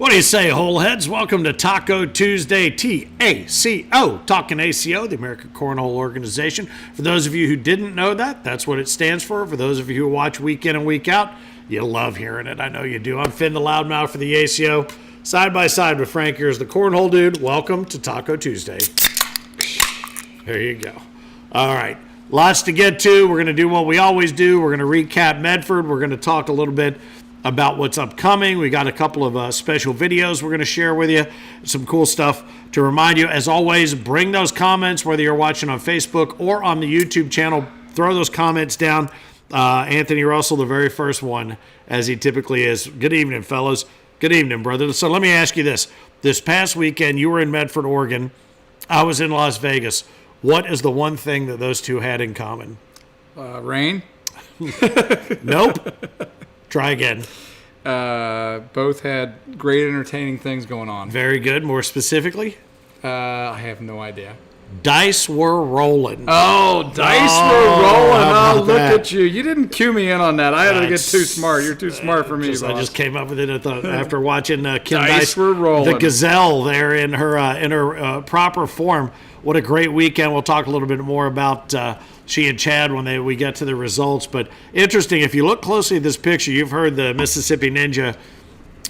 What do you say, holeheads? Welcome to Taco Tuesday, TACO, Talking ACO, the American Cornhole Organization. For those of you who didn't know that, that's what it stands for. For those of you who watch week in and week out, you love hearing it. I know you do. I'm Finn the Loudmouth for the ACO. Side by side with Frank, here's the Cornhole Dude. Welcome to Taco Tuesday. There you go. All right. Lots to get to. We're going to do what we always do. We're going to recap Medford. We're going to talk a little bit about what's upcoming. We got a couple of special videos we're going to share with you. Some cool stuff to remind you. As always, bring those comments, whether you're watching on Facebook or on the YouTube channel. Throw those comments down. Anthony Russell, the very first one, as he typically is. Good evening, fellas. Good evening, brother. So let me ask you this. This past weekend, you were in Medford, Oregon. I was in Las Vegas. What is the one thing that those two had in common? Rain? Nope. Try again. Both had great entertaining things going on. Very good. More specifically? I have no idea. Dice were rolling. Oh, dice were rolling. Oh, look that? at you. You didn't cue me in on that. I had to get too smart. You're too smart for me, I just came up with it after watching Kim Dice were rolling. the gazelle there in her proper form. What a great weekend. We'll talk a little bit more about she and Chad when we get to the results. But interesting, if you look closely at this picture, you've heard the Mississippi Ninja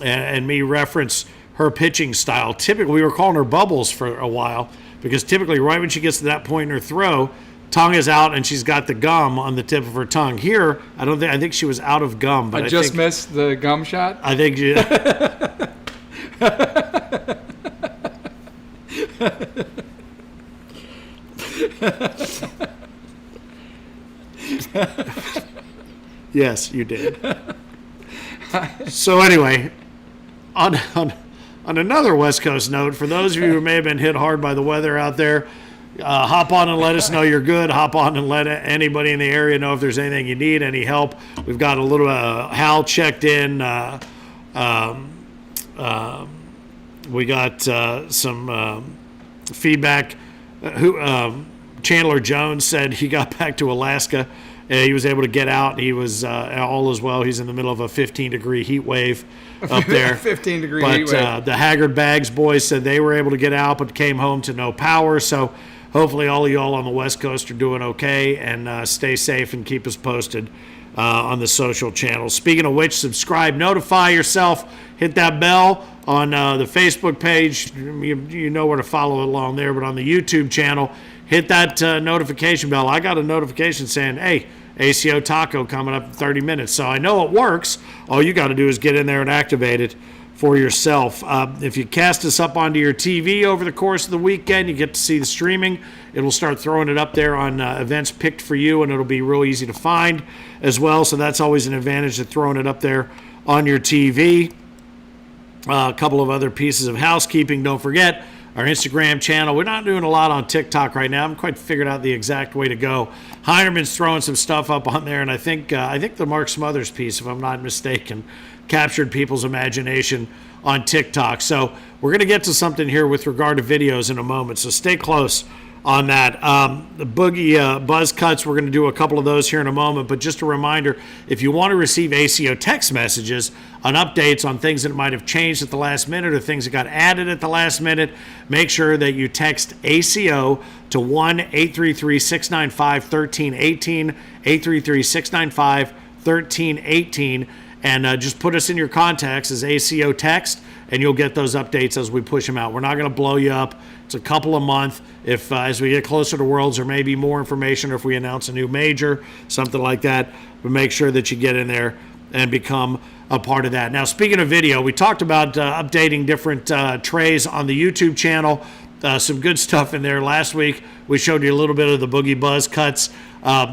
and me reference her pitching style. Typically, we were calling her Bubbles for a while because typically right when she gets to that point in her throw, tongue is out and she's got the gum on the tip of her tongue. Here, I think she was out of gum. But I just missed the gum shot? I think she... Yes, you did. So anyway, on another West Coast note, for those of you who may have been hit hard by the weather out there, hop on and let us know you're good. Hop on and let anybody in the area know if there's anything you need, any help. We've got a little Hal checked in. We got some feedback. Chandler Jones said he got back to Alaska. He was able to get out. He was all as well. He's in the middle of a 15-degree heat wave up there. 15-degree heat wave. But the Haggard Bags boys said they were able to get out but came home to no power. So hopefully all of y'all on the West Coast are doing okay and stay safe and keep us posted on the social channels. Speaking of which, subscribe, notify yourself, hit that bell on the Facebook page. You know where to follow along there, but on the YouTube channel, hit that notification bell. I got a notification saying, hey, ACO Taco coming up in 30 minutes. So I know it works. All you got to do is get in there and activate it for yourself. If you cast us up onto your TV over the course of the weekend, you get to see the streaming. It'll start throwing it up there on events picked for you, and it'll be real easy to find as well. So that's always an advantage of throwing it up there on your TV. A couple of other pieces of housekeeping. Don't forget our Instagram channel. We're not doing a lot on TikTok right now. I haven't quite figured out the exact way to go. Heinerman's throwing some stuff up on there, and I think the Mark Smothers piece, if I'm not mistaken, captured people's imagination on TikTok. So we're going to get to something here with regard to videos in a moment, so stay close on that. The Boogie buzz cuts, we're going to do a couple of those here in a moment, but just a reminder, if you want to receive ACO text messages on updates on things that might have changed at the last minute or things that got added at the last minute, make sure that you text ACO to 1-833-695-1318, 833-695-1318, and just put us in your contacts as ACO text, and you'll get those updates as we push them out. We're not going to blow you up. It's a couple a month. If as we get closer to Worlds, there may be more information, or if we announce a new major, something like that, but make sure that you get in there and become a part of that. Now, speaking of video, we talked about updating different trays on the YouTube channel. Some good stuff in there. Last week, we showed you a little bit of the Boogie Buzz cuts.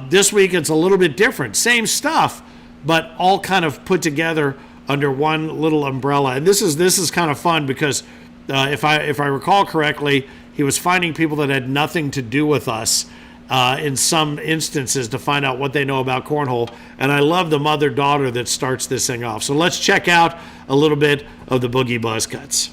This week, it's a little bit different. Same stuff, but all kind of put together under one little umbrella. And this is kind of fun because if I recall correctly, he was finding people that had nothing to do with us in some instances to find out what they know about cornhole. And I love the mother-daughter that starts this thing off. So let's check out a little bit of the Boogie Buzz cuts.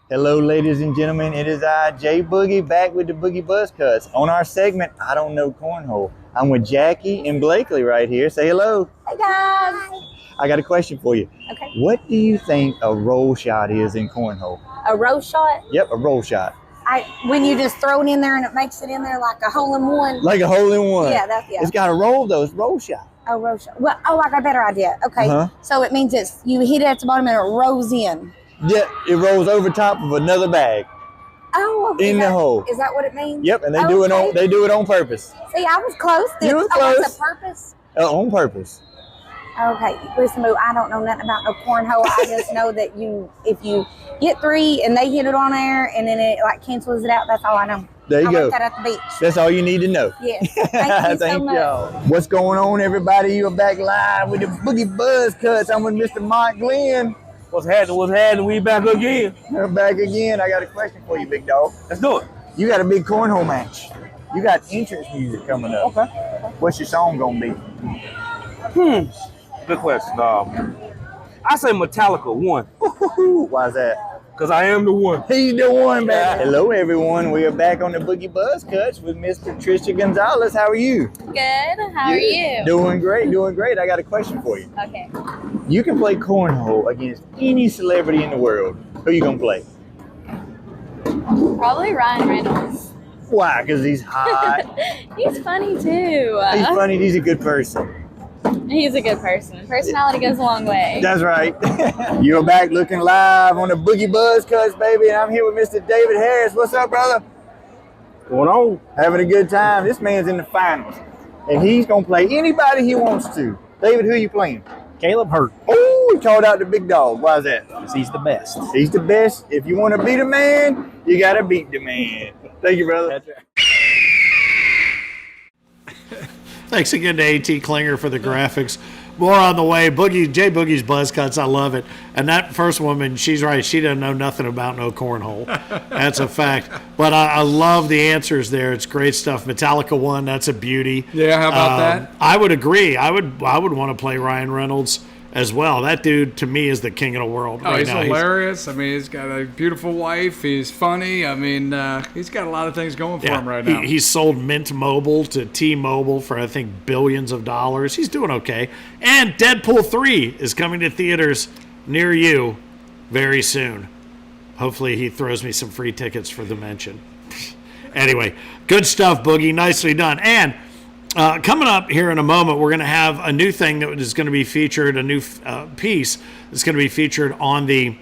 Hello, ladies and gentlemen. It is I, Jay Boogie, back with the Boogie Buzz Cuts. On our segment, I Don't Know Cornhole. I'm with Jackie and Blakely right here. Say hello. Hey guys. I got a question for you. Okay. What do you think a roll shot is in cornhole? A roll shot? Yep, a roll shot. When you just throw it in there and it makes it in there like a hole in one. Like a hole in one. Yeah, that's It's got a roll though. It's roll shot. A roll shot. Well, I got a better idea. Okay. So it means you hit it at the bottom and it rolls in. Yeah, it rolls over top of another bag. Oh, okay. In the hole. Is that what it means? Yep, and they do it on purpose. See, I was close. You were close. What's the purpose? On purpose. Okay, listen, Boo, I don't know nothing about no cornhole. I just know that if you get 3 and they hit it on there and then it like cancels it out, that's all I know. There you I go. learned that at the beach. That's all you need to know. Yes. Thank you so much. Y'all. What's going on, everybody? You're back live with the Boogie Buzz Cuts. I'm with Mr. Mark Glenn. What's happening? We back again. We're back again. I got a question for you, big dog. Let's do it. You got a big cornhole match. You got entrance music coming up. Okay. What's your song gonna be? Good question. I say Metallica 1. Why's that? Because I am the one. He's the one, man. Hello, everyone. We are back on the Boogie Buzz Cuts with Miss Patricia Gonzalez. How are you? Good. How are you? Doing great, doing great. I got a question for you. Okay. You can play cornhole against any celebrity in the world. Who you gonna play? Probably Ryan Reynolds. Why? Because he's hot. He's funny too. He's funny. He's a good person. He's a good person. Personality goes a long way. That's right. You're back looking live on the Boogie Buzz Cuts, baby. And I'm here with Mr. David Harris. What's up, brother? Going on? Having a good time. This man's in the finals. And he's going to play anybody he wants to. David, who are you playing? Caleb Hurt. Oh, he called out the big dog. Why is that? Because he's the best. He's the best. If you want to beat a man, you got to beat the man. Thank you, brother. That's right. Thanks again to A.T. Klinger for the graphics. More on the way. Jay Boogie's Buzz Cuts. I love it. And that first woman, she's right. She doesn't know nothing about no cornhole. That's a fact. But I love the answers there. It's great stuff. Metallica 1, that's a beauty. Yeah, how about that? I would agree. I would want to play Ryan Reynolds as well. That dude, to me, is the king of the world right He's now. hilarious. He's got a beautiful wife. He's funny. He's got a lot of things going for him right now. He's sold Mint Mobile to T-Mobile for, I think, billions of dollars. He's doing okay. And Deadpool 3 is coming to theaters near you very soon. Hopefully he throws me some free tickets for the mention. Anyway, good stuff, Boogie. Nicely done. And coming up here in a moment, we're going to have a new thing that is going to be featured, a new piece that's going to be featured on the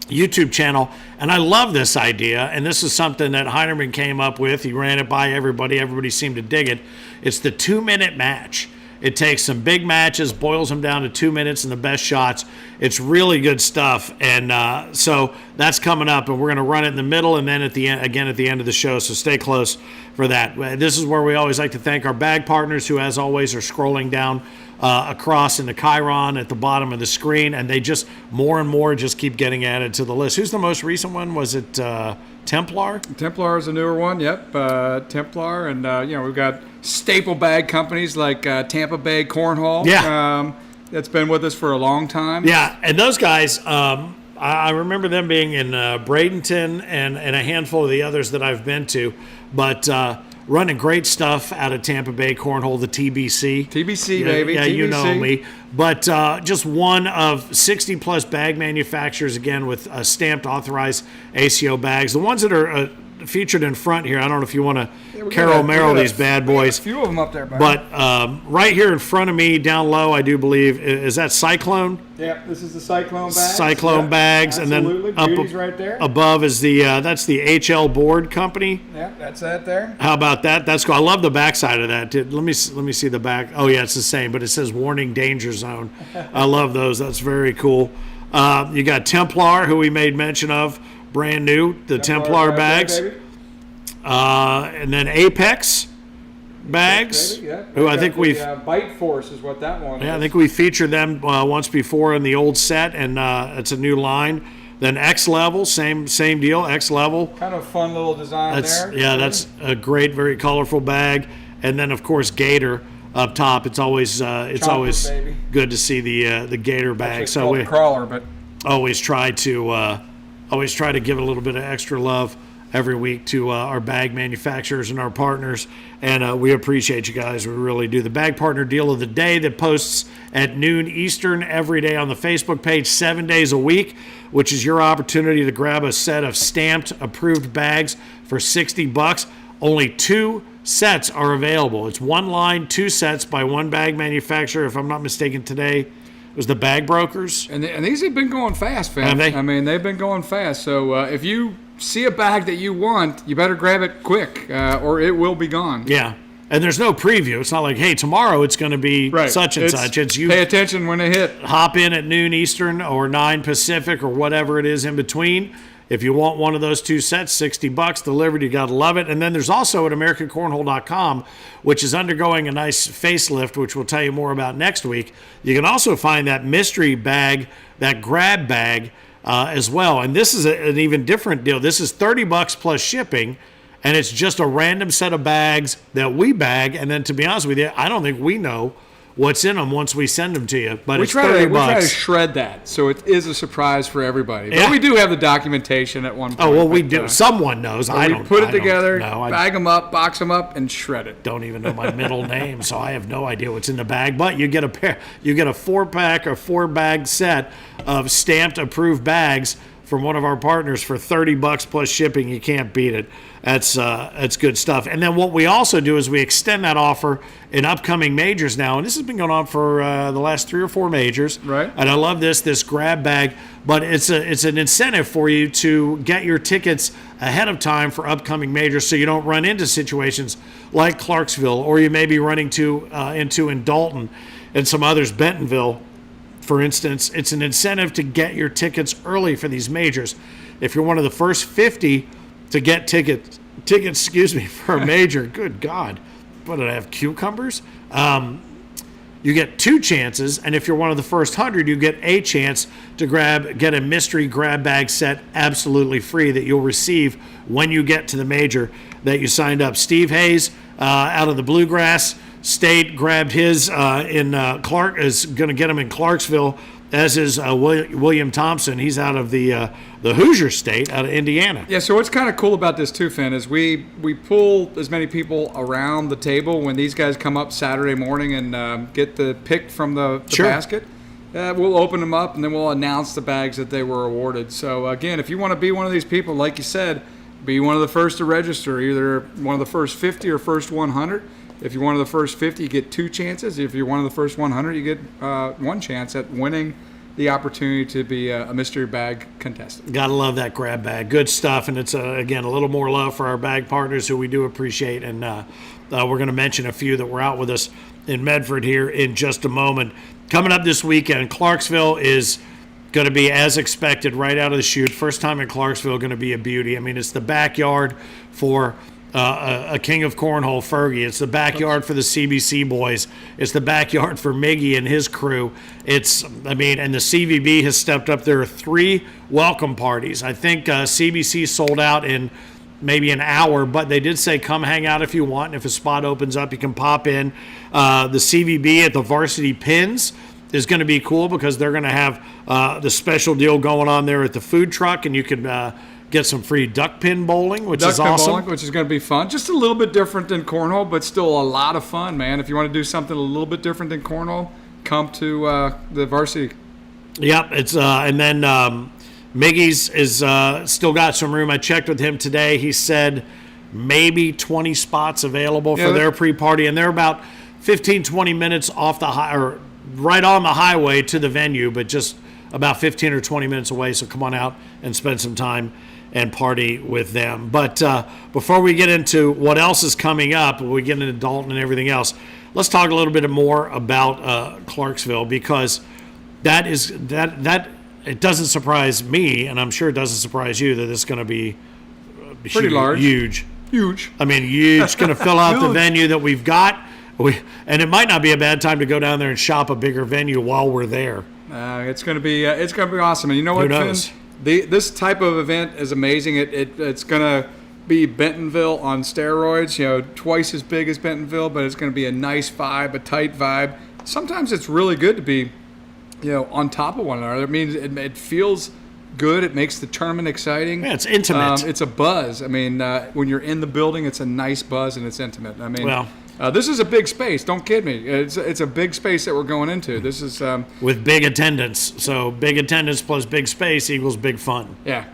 YouTube channel. And I love this idea. And this is something that Heinerman came up with. He ran it by everybody. Everybody seemed to dig it. It's the 2-minute match. It takes some big matches, boils them down to 2 minutes and the best shots. It's really good stuff. And so that's coming up, and we're going to run it in the middle and then at the end, again at the end of the show. So stay close for that. This is where we always like to thank our bag partners who, as always, are scrolling down across in the Chiron at the bottom of the screen, and they just more and more just keep getting added to the list. Who's the most recent one? Was it Templar? Templar is a newer one. Yep, Templar, and we've got staple bag companies like Tampa Bay Cornhole. Yeah. That's been with us for a long time. Yeah, and those guys, I remember them being in Bradenton and a handful of the others that I've been to, but running great stuff out of Tampa Bay Cornhole, the TBC. TBC, baby. Yeah, TBC. you know me. But just one of 60-plus bag manufacturers, again, with stamped, authorized ACO bags. The ones that are featured in front here, I don't know if you want to Carol Merrill these bad boys. A few of them up there, but right here in front of me, down low, I do believe, is that Cyclone? Yeah, this is the Cyclone bags. Cyclone bags, and then up right there. above is the that's the HL Board Company. Yeah, that's that there. How about that? That's cool. I love the backside of that. Let me see the back. Oh yeah, it's the same, but it says "Warning, Danger Zone." I love those. That's very cool. You got Templar, who we made mention of, brand new, the Templar bags, and then Apex bags, who I think we've Bite Force is what that one is. I think we featured them once before in the old set, and it's a new line. Then X Level, same deal. X Level, kind of fun little design there. Yeah, that's a great, very colorful bag. And then of course Gator up top. It's always good to see the Gator bag. So we crawler, but always try to always try to give a little bit of extra love every week to our bag manufacturers and our partners, and we appreciate you guys. We really do. The Bag Partner Deal of the Day that posts at noon Eastern every day on the Facebook page, 7 days a week, which is your opportunity to grab a set of stamped approved bags for $60. Only 2 sets are available. It's one line, 2 sets by one bag manufacturer. If I'm not mistaken, today it was the Bag Brokers. And these have been going fast, fam. Have they? I mean, they've been going fast. So if you see a bag that you want, you better grab it quick, or it will be gone. Yeah. And there's no preview. It's not like, hey, tomorrow it's going to be such and such. It's you pay attention when they hit. Hop in at noon Eastern or 9 Pacific or whatever it is in between. If you want one of those 2 sets, $60 delivered. You got to love it. And then there's also at AmericanCornhole.com, which is undergoing a nice facelift, which we'll tell you more about next week. You can also find that mystery bag, that grab bag, as well. And this is an even different deal. This is $30 plus shipping, and it's just a random set of bags that we bag. And then, to be honest with you, I don't think we know what's in them once we send them to you. But it's $30. We try to shred that, so it is a surprise for everybody. But we do have the documentation at one point. Oh, well, we do. Someone knows. I don't. Put it together, no, bag them up, box them up, and shred it. Don't even know my middle name, so I have no idea what's in the bag. But you get a 4-pack or 4-bag set of stamped approved bags from one of our partners for $30 plus shipping. You can't beat it. That's good stuff. And then what we also do is we extend that offer in upcoming majors now, and this has been going on for the last 3 or 4 majors. Right. And I love this grab bag, but it's an incentive for you to get your tickets ahead of time for upcoming majors, so you don't run into situations like Clarksville, or you may be running into in Dalton and some others, Bentonville. For instance, it's an incentive to get your tickets early for these majors. If you're one of the first 50 to get tickets, for a major, good God, what did I have, cucumbers? You get 2 chances, and if you're one of the first 100, you get a chance to get a mystery grab bag set absolutely free that you'll receive when you get to the major that you signed up. Steve Hayes out of the Bluegrass State grabbed his is going to get him in Clarksville, as is William Thompson. He's out of the Hoosier State, out of Indiana. Yeah, so what's kind of cool about this too, Finn, is we pull as many people around the table when these guys come up Saturday morning and get the pick from the basket. We'll open them up, and then we'll announce the bags that they were awarded. So again, if you want to be one of these people, like you said, be one of the first to register, either one of the first 50 or first 100. If you're one of the first 50, you get 2 chances. If you're one of the first 100, you get 1 chance at winning the opportunity to be a mystery bag contestant. Gotta love that grab bag. Good stuff. And it's, again, a little more love for our bag partners who we do appreciate. And we're going to mention a few that were out with us in Medford here in just a moment. Coming up this weekend, Clarksville is going to be, as expected, right out of the chute. First time in Clarksville, going to be a beauty. I mean, it's the backyard for a king of cornhole, Fergie. It's the backyard for the CBC boys. It's the backyard for Miggy and his crew. And the CVB has stepped up. There are 3 welcome parties. I think CBC sold out in maybe an hour, but they did say come hang out if you want. And if a spot opens up, you can pop in. The CVB at the Varsity Pins is going to be cool because they're going to have the special deal going on there at the food truck, and you can get some free duck pin bowling, which is awesome. Bowling, which is going to be fun. Just a little bit different than cornhole, but still a lot of fun, man. If you want to do something a little bit different than cornhole, come to the Varsity. Yep, it's and then Miggy's is still got some room. I checked with him today. He said maybe 20 spots available for their pre-party, and they're about 15, 20 minutes off the or right on the highway to the venue, but just about 15 or 20 minutes away. So come on out and spend some time and party with them. But before we get into what else is coming up, we get into Dalton and everything else, let's talk a little bit more about Clarksville, because that it doesn't surprise me, and I'm sure it doesn't surprise you, that it's going to be pretty large, huge. I mean, huge. It's going to fill out the venue that we've got. And it might not be a bad time to go down there and shop a bigger venue while we're there. It's going to be awesome. And you know what, Finn? This type of event is amazing. It's going to be Bentonville on steroids, twice as big as Bentonville, but it's going to be a nice vibe, a tight vibe. Sometimes it's really good to be, on top of one another. It means it feels good. It makes the tournament exciting. Yeah, it's intimate. It's a buzz. I mean, when you're in the building, it's a nice buzz and it's intimate. I mean, Well, this is a big space. Don't kid me. It's a big space that we're going into. This is with big attendance. So big attendance plus big space equals big fun. yeah.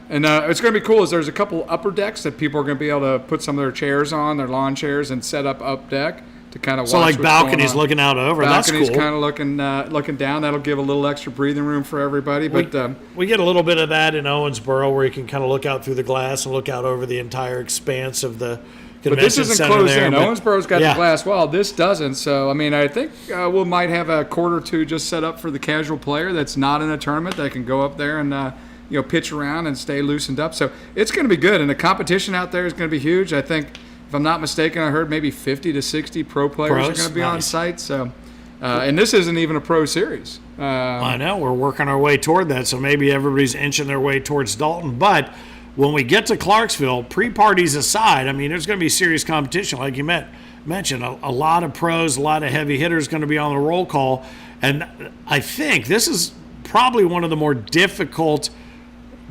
And it's going to be cool. Is there's a couple upper decks that people are going to be able to put some of their chairs on, their lawn chairs, and set up deck to kind of watch. So like what's balconies going on. looking out over. Balconies That's cool. kind of looking down. That'll give a little extra breathing room for everybody. But We get a little bit of that in Owensboro, where you can kind of look out through the glass and look out over the entire expanse of the But this convention isn't center closed there. in. But- Owensboro's got yeah. the glass wall. This doesn't. So, I mean, I think we might have a court or two just set up for the casual player that's not in a tournament that can go up there and pitch around and stay loosened up. So it's going to be good. And the competition out there is going to be huge. I think, if I'm not mistaken, I heard maybe 50 to 60 pro players are Pros? going to be on Nice. site. So, and this isn't even a pro series. I know, we're working our way toward that, so maybe everybody's inching their way towards Dalton. But when we get to Clarksville, pre-parties aside, I mean, there's going to be serious competition, like you mentioned. A lot of pros, a lot of heavy hitters going to be on the roll call. And I think this is probably one of the more difficult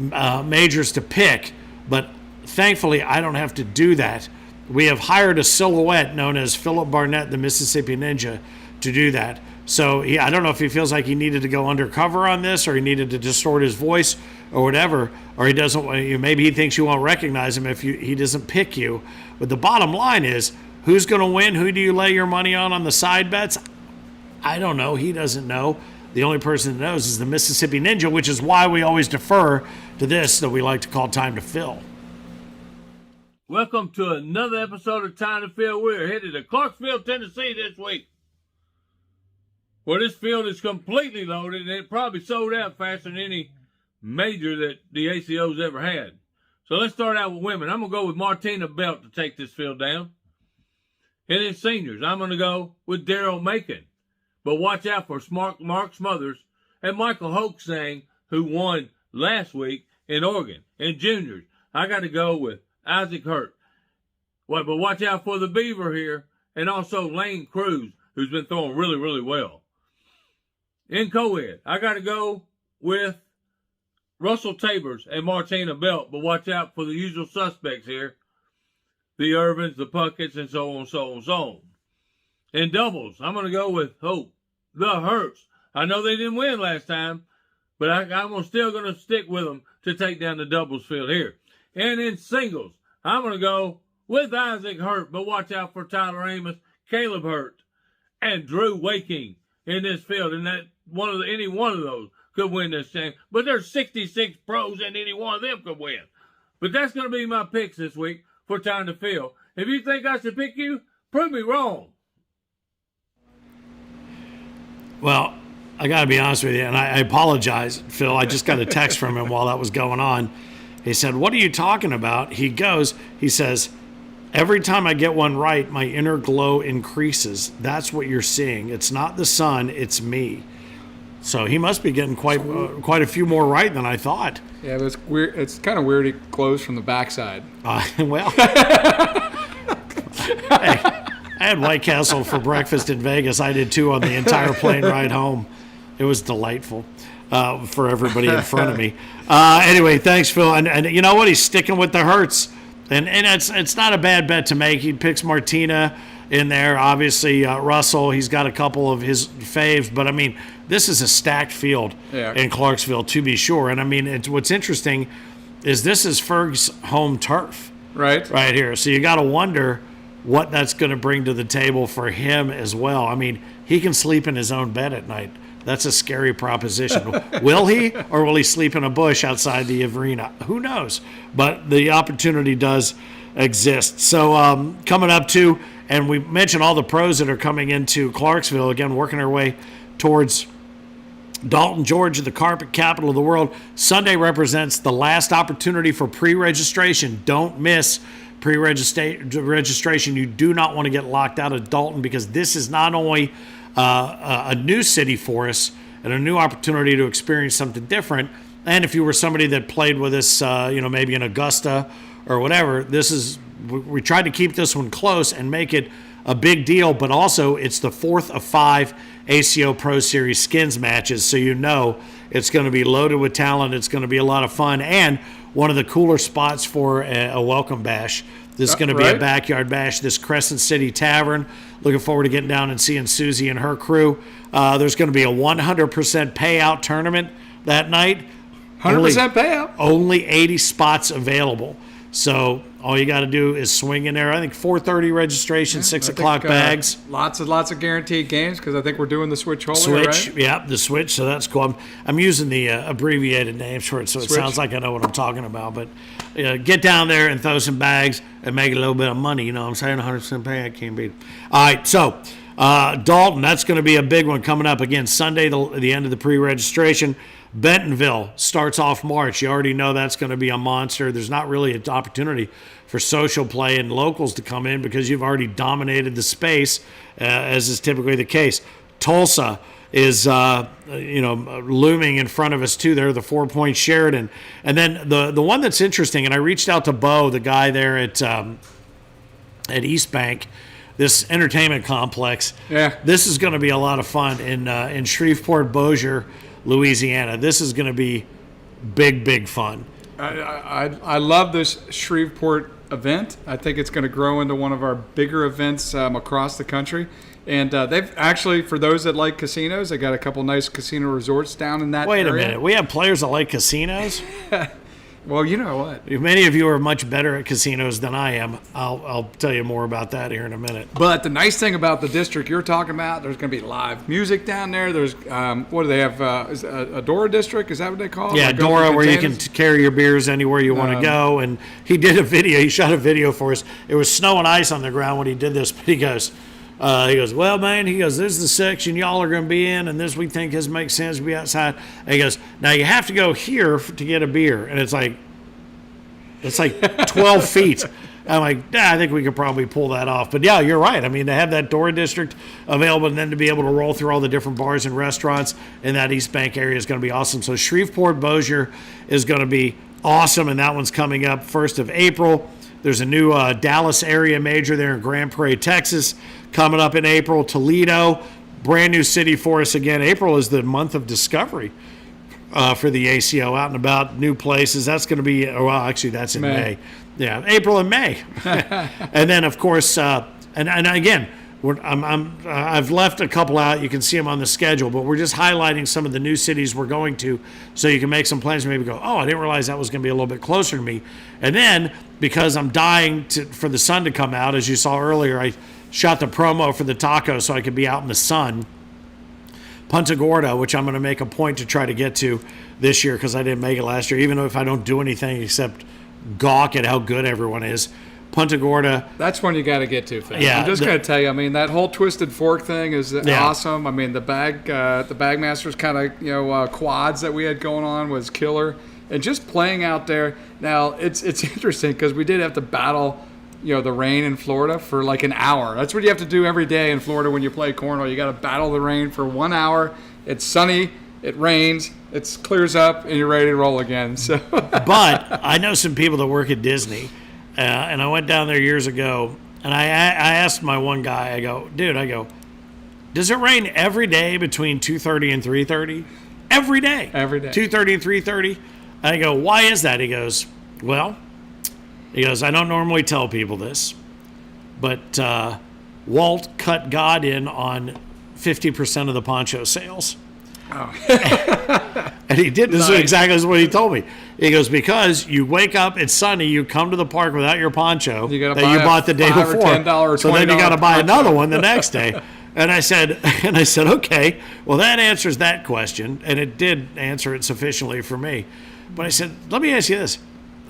majors to pick, but thankfully I don't have to do that. We have hired a silhouette known as Philip Barnett, the Mississippi Ninja, to do that. So I don't know if he feels like he needed to go undercover on this, or he needed to distort his voice, or whatever, or he doesn't. Maybe he thinks you won't recognize him if he doesn't pick you. But the bottom line is, who's going to win? Who do you lay your money on the side bets? I don't know. He doesn't know. The only person that knows is the Mississippi Ninja, which is why we always defer to this that we like to call Time to Fill. Welcome to another episode of Time to Fill. We're headed to Clarksville, Tennessee this week, where this field is completely loaded, and it probably sold out faster than any major that the ACO's ever had. So let's start out with women. I'm going to go with Martina Belt to take this field down. And then seniors, I'm going to go with Daryl Macon. But watch out for Mark Smothers and Michael Hoaxang, who won last week in Oregon. And juniors, I got to go with Isaac Hurt. Well, but watch out for the Beaver here, and also Lane Cruz, who's been throwing really, really well. In co-ed, I got to go with Russell Tabers and Martina Belt, but watch out for the usual suspects here. The Irvins, the Pucketts, and so on, so on, so on. In doubles, I'm going to go with the Hurts. I know they didn't win last time, but I'm still going to stick with them to take down the doubles field here. And in singles, I'm going to go with Isaac Hurt, but watch out for Tyler Amos, Caleb Hurt, and Drew Waking in this field. And that any one of those could win this thing. But there's 66 pros, and any one of them could win. But that's going to be my picks this week for Time to Fill. If you think I should pick you, prove me wrong. Well, I got to be honest with you, and I apologize, Phil. I just got a text from him while that was going on. He said, "What are you talking about?" He says, "Every time I get one right, my inner glow increases. That's what you're seeing. It's not the sun, it's me." So he must be getting quite a few more right than I thought. yeah, but it's weird. It's kind of weird. He glows from the backside. Well, hey, I had White Castle for breakfast in Vegas. I did too on the entire plane ride home. It was delightful for everybody in front of me. Anyway, thanks, Phil. And you know what? He's sticking with the Hurts. And it's not a bad bet to make. He picks Martina in there. Obviously, Russell, he's got a couple of his faves. But, I mean, this is a stacked field in Clarksville, to be sure. And, I mean, what's interesting is this is Ferg's home turf. Right here. So you got to wonder what that's going to bring to the table for him as well. I mean, he can sleep in his own bed at night. That's a scary proposition. Will he, or will he sleep in a bush outside the arena? Who knows? But the opportunity does exist. So coming up too, and we mentioned all the pros that are coming into Clarksville, again, working their way towards Dalton, Georgia, the carpet capital of the world. Sunday represents the last opportunity for pre-registration. Don't miss pre-registration. You do not want to get locked out of Dalton, because this is not only a new city for us and a new opportunity to experience something different. And if you were somebody that played with us, maybe in Augusta or whatever, we tried to keep this one close and make it a big deal, but also it's the 4th of 5 ACO Pro Series skins matches, so it's going to be loaded with talent. It's going to be a lot of fun, and one of the cooler spots for a welcome bash. This is going to be a backyard bash, this Crescent City Tavern. Looking forward to getting down and seeing Susie and her crew. There's going to be a 100% payout tournament that night. 100% payout. Only 80 spots available. So all you got to do is swing in there. I think 4:30 registration, 6 o'clock bags. Lots of guaranteed games because I think we're doing the Switch Holy, Switch, right? yeah, the Switch. So that's cool. I'm using the abbreviated names for it, so it Switch. sounds like I know what I'm talking about. But get down there and throw some bags and make a little bit of money. You know what I'm saying? 100% pay, I can't beat it. All right, so Dalton, that's going to be a big one coming up again Sunday, the end of the pre-registration. Bentonville starts off March. You already know that's going to be a monster. There's not really an opportunity for social play and locals to come in because you've already dominated the space, as is typically the case. Tulsa is looming in front of us too. They're the 4 Point Sheridan, and then the one that's interesting. And I reached out to Bo, the guy there at East Bank, this entertainment complex. Yeah, this is going to be a lot of fun in Shreveport, Bossier, Louisiana. This is going to be big fun. I love this Shreveport event. I think it's going to grow into one of our bigger events across the country. And they've actually, for those that like casinos, they got a couple nice casino resorts down in that area. Wait a minute. We have players that like casinos? Well, you know what? Many of you are much better at casinos than I am. I'll tell you more about that here in a minute. But the nice thing about the district you're talking about, there's going to be live music down there. There's, what do they have? Is a Dora district? Is that what they call it? Yeah, like Dora, where you can carry your beers anywhere you want to go. And he did a video. He shot a video for us. It was snow and ice on the ground when he did this. But he goes, well, man, this is the section y'all are going to be in, and this we think makes sense to be outside. And he goes, now you have to go here to get a beer. And it's like 12 feet. I'm like, I think we could probably pull that off. But yeah, you're right. I mean, to have that Dora district available and then to be able to roll through all the different bars and restaurants in that East Bank area is going to be awesome. So Shreveport, Bossier is going to be awesome, and that one's coming up 1st of April. There's a new Dallas area major there in Grand Prairie, Texas, coming up in April. Toledo, brand new city for us again. April is the month of discovery for the ACO, out and about, new places. That's going to be, actually, that's in May. Yeah, April and May. And then, of course, and again, I've left a couple out. You can see them on the schedule, but we're just highlighting some of the new cities we're going to so you can make some plans and maybe go, I didn't realize that was going to be a little bit closer to me. And then, because I'm dying for the sun to come out, as you saw earlier, I shot the promo for the taco so I could be out in the sun. Punta Gorda, which I'm going to make a point to try to get to this year because I didn't make it last year, even if I don't do anything except gawk at how good everyone is. Punta Gorda. That's one you got to get to, Phil. Yeah, I'm just going to tell you. I mean, that whole Twisted Fork thing is awesome. I mean, the Bagmasters kind of quads that we had going on was killer, and just playing out there. Now it's interesting because we did have to battle the rain in Florida for like an hour. That's what you have to do every day in Florida when you play cornhole. You got to battle the rain for 1 hour. It's sunny, it rains, it clears up, and you're ready to roll again. So, but I know some people that work at Disney, and I went down there years ago, and I asked my one guy, I go, does it rain every day between 2:30 and 3:30? Every day. Every day. 2:30 and 3:30. I go, why is that? He goes, I don't normally tell people this, but Walt cut God in on 50% of the poncho sales. Oh. And he did. This is exactly what he told me. He goes, because you wake up, it's sunny, you come to the park without your poncho that you bought the day before. $5 or $10 so then you got to buy another one the next day. And I said, okay, well, that answers that question. And it did answer it sufficiently for me. But I said, let me ask you this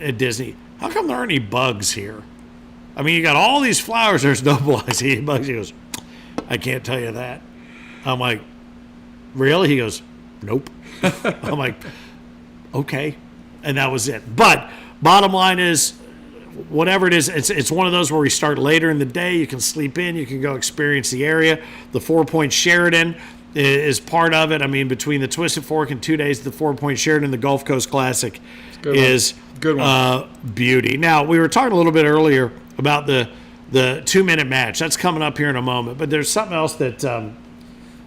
at Disney. How come there aren't any bugs here? I mean, you got all these flowers. There's no bugs. He goes, I can't tell you that. I'm like, really? He goes, nope. I'm like, okay. And that was it. But bottom line is, whatever it is, it's one of those where we start later in the day. You can sleep in. You can go experience the area. The 4 Point Sheridan is part of it. I mean, between the Twisted Fork and 2 days, the 4 Point Sheridan, the Gulf Coast Classic is good one. Beauty. Now, we were talking a little bit earlier about the the 2-minute match. That's coming up here in a moment. But there's something else that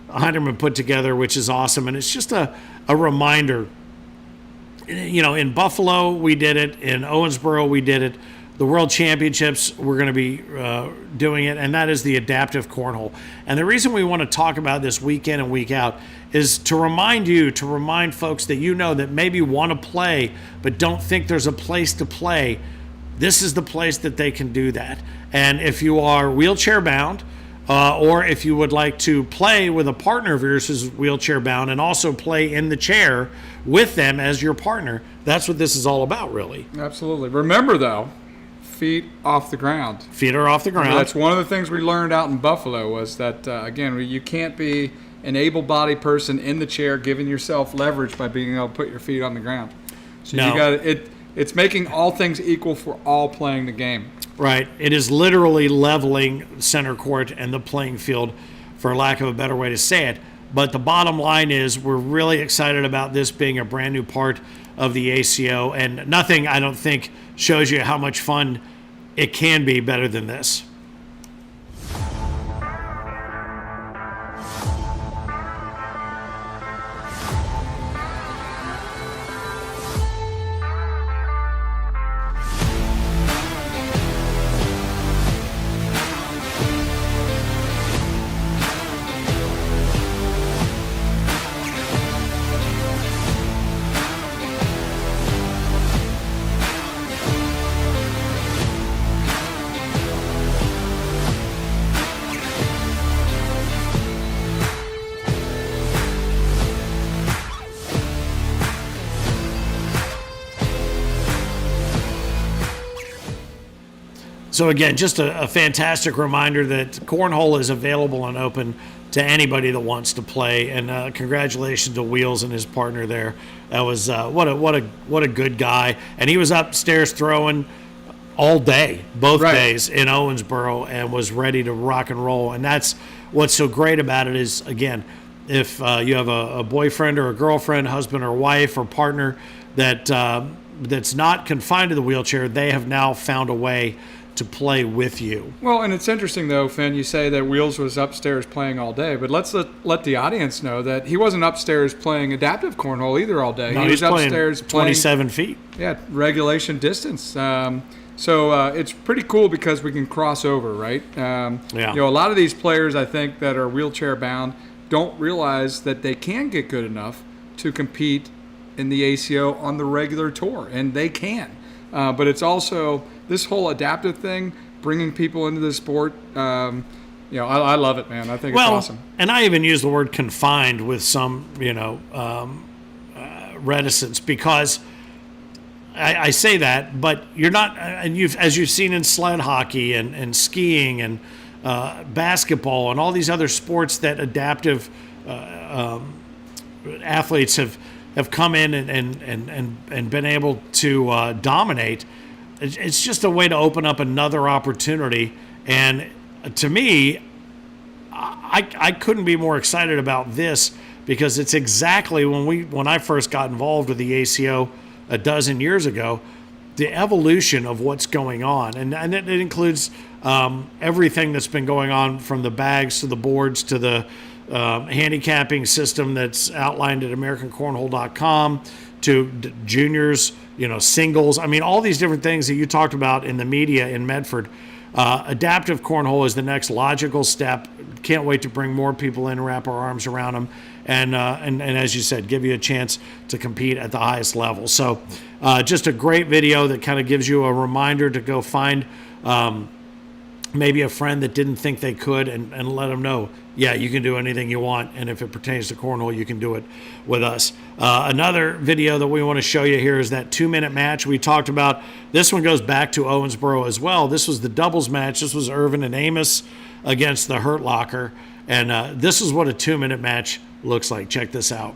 Heinerman put together, which is awesome. And it's just a reminder. You know, in Buffalo, we did it. In Owensboro, we did it. The World Championships, we're going to be doing it, and that is the adaptive cornhole. And the reason we want to talk about this week in and week out is to remind folks that you know that maybe want to play but don't think there's a place to play. This is the place that they can do that. And if you are wheelchair bound, or if you would like to play with a partner of yours who's wheelchair bound and also play in the chair with them as your partner, that's what this is all about, really. Absolutely. Remember, though, feet off the ground. Feet are off the ground. That's one of the things we learned out in Buffalo was that, again, you can't be an able-bodied person in the chair giving yourself leverage by being able to put your feet on the ground. So No. you got it's making all things equal for all playing the game. Right. It is literally leveling center court and the playing field, for lack of a better way to say it. But the bottom line is we're really excited about this being a brand new part of the ACO, and nothing, I don't think, shows you how much fun it can be better than this. So again, just a fantastic reminder that cornhole is available and open to anybody that wants to play. And congratulations to Wheels and his partner there. That was what a good guy. And he was upstairs throwing all day, both days in Owensboro, and was ready to rock and roll. And that's what's so great about it is, again, if you have a boyfriend or a girlfriend, husband or wife or partner that's not confined to the wheelchair, they have now found a way to play with you. Well, and it's interesting, though, Finn, you say that Wheels was upstairs playing all day, but let's let the audience know that he wasn't upstairs playing adaptive cornhole either all day. No, he was upstairs 27 feet. Yeah, regulation distance. So it's pretty cool because we can cross over, right? Yeah. You know, a lot of these players, I think, that are wheelchair bound don't realize that they can get good enough to compete in the ACO on the regular tour, and they can. But it's also this whole adaptive thing, bringing people into the sport. You know, I love it, man. I think it's awesome. And I even use the word confined with some, reticence, because I say that, but you're not, and as you've seen in sled hockey and skiing and basketball and all these other sports that adaptive athletes have come in and been able to dominate. It's just a way to open up another opportunity. And to me, I couldn't be more excited about this, because it's exactly when I first got involved with the ACO a dozen years ago, the evolution of what's going on. And it includes everything that's been going on, from the bags to the boards to the handicapping system that's outlined at AmericanCornhole.com, to juniors, singles. I mean, all these different things that you talked about in the media in Medford. Adaptive cornhole is the next logical step. Can't wait to bring more people in, wrap our arms around them, and as you said, give you a chance to compete at the highest level. So just a great video that kind of gives you a reminder to go find maybe a friend that didn't think they could, and let them know, yeah, you can do anything you want, and if it pertains to cornhole, you can do it with us. Another video that we want to show you here is that 2-minute match we talked about. This one goes back to Owensboro as well. This was the doubles match. This was Irvin and Amos against the Hurt Locker, and this is what a 2-minute match looks like. Check this out.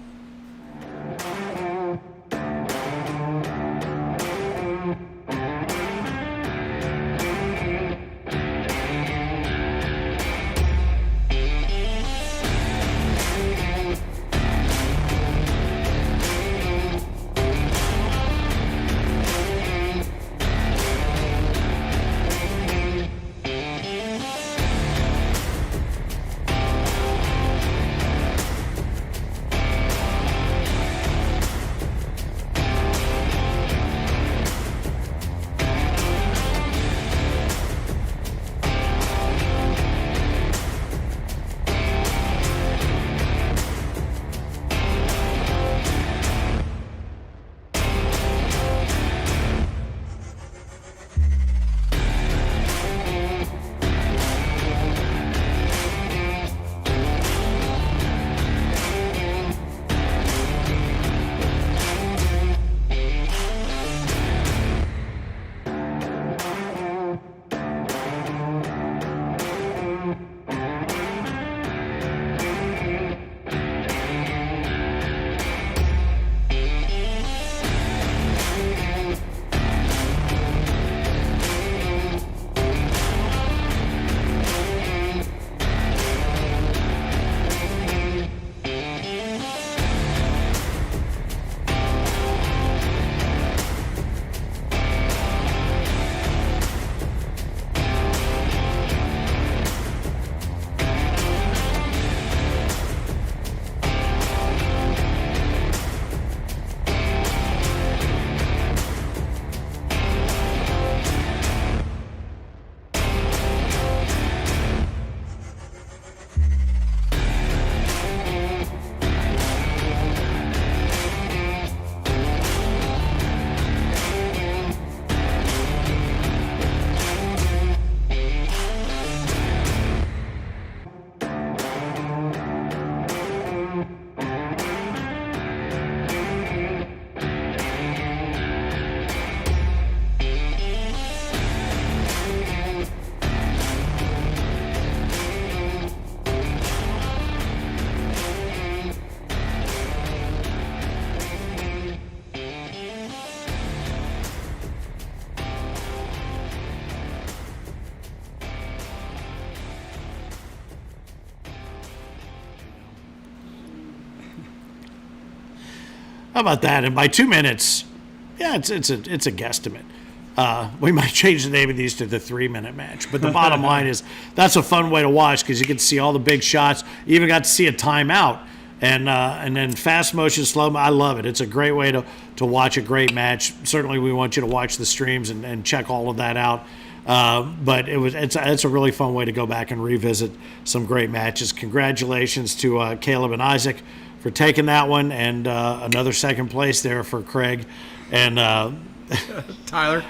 How about that? And by 2 minutes, yeah, it's a guesstimate. We might change the name of these to the 3-minute match. But the bottom line is that's a fun way to watch because you get to see all the big shots. You even got to see a timeout. And then fast motion, slow. I love it. It's a great way to watch a great match. Certainly, we want you to watch the streams and check all of that out. But it's a really fun way to go back and revisit some great matches. Congratulations to Caleb and Isaac for taking that one, and another second place there for Craig and Tyler.